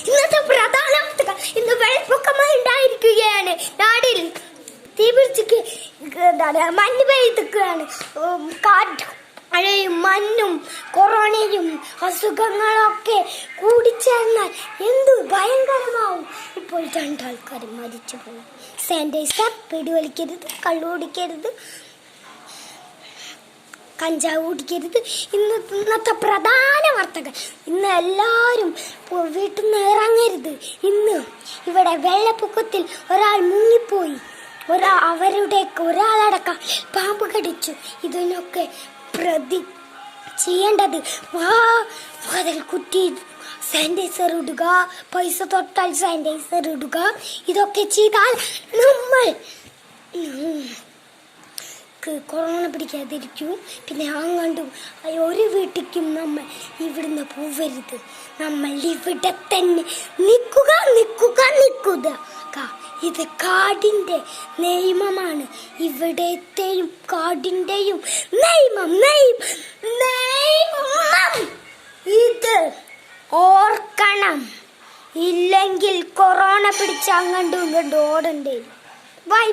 ഇന്നത്തെ പ്രധാന വാർത്തകൾ. ഇന്ന് വെള്ളപ്പൊക്കമായി ഉണ്ടായിരിക്കുകയാണ്. നാടിൽ തീപിടിച്ച് മഞ്ഞ് പെയ്തിരിക്കുകയാണ്. മഴയും മഞ്ഞും കൊറോണയും അസുഖങ്ങളൊക്കെ കൂടിച്ചേർന്നാൽ എന്ത് ഭയങ്കരമാവും. ഇപ്പോൾ 2 ആൾക്കാർ മരിച്ചു പോകും. സാനിറ്റൈസർ, പിടിവലിക്കരുത്, കള്ളു കുടിക്കരുത്, കഞ്ചാവ് കുടിക്കരുത്. ഇന്നത്തെ പ്രധാന വാർത്തകൾ. ഇന്ന് എല്ലാവരും വീട്ടിൽ നിന്ന് ഇറങ്ങരുത്. ഇന്ന് ഇവിടെ വെള്ളപ്പൊക്കത്തിൽ ഒരാൾ മുങ്ങിപ്പോയി. ഒരാളടക്കം പാമ്പ് കടിച്ചു. ഇതിനൊക്കെ പ്രതി ചെയ്യേണ്ടത് വാതിൽ കുറ്റി സാനിറ്റൈസർ ഇടുക, പൈസ തൊട്ടാൽ സാനിറ്റൈസർ ഇടുക. ഇതൊക്കെ ചെയ്താൽ നമ്മൾ കൊറോണ പിടിക്കാതിരിക്കും. പിന്നെ അങ്ങോട്ടും ഒരു വീട്ടിലേക്കും നമ്മൾ ഇവിടുന്ന് പോവരുത്. നമ്മൾ ഇവിടെ തന്നെ നിൽക്കുക. ഇത് കാടിൻ്റെ നിയമമാണ്. ഇവിടത്തെയും കാടിൻ്റെയും നിയമം. ഇത് ഓർക്കണം. ഇല്ലെങ്കിൽ കൊറോണ പിടിച്ച് അങ്ങോട്ടും ഇങ്ങോട്ടും ഓടണ്ടേ. ബൈ.